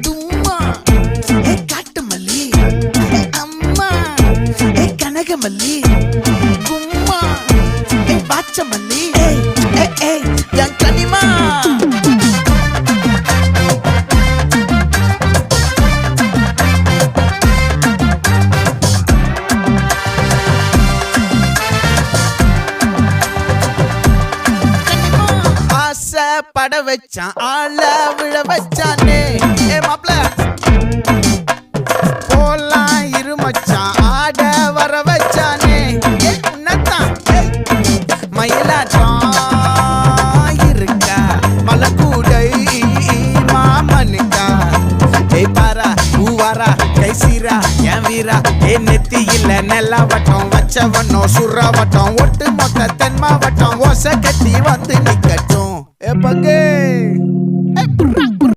தும்மா ஏ காட்டு மல்லி அம்மா ஏ கனகமல்லி கும்மா ஏ பாச்ச மல்லி என் கனிமா பட வச்சான் ஆள விழ வச்சானே ஏ மாப்ள போலாம் இருமச்சான் ஆட வர வச்சானே ஏ உன்னத்தான் மயிலாட்டம் இருக்கா மலக்கூடை மாமனுக்கா ஏய் பாரா பூவாரா கை சீரா என் வீரா ஏ நெத்தி இல்ல நெல்லா வட்டம் வச்சவனோ சுறா வட்டம் ஒட்டு மொத்த தென் மாவட்டம் ஓசை கட்டி வந்து நிக்கட்டும் ஏ பங்கே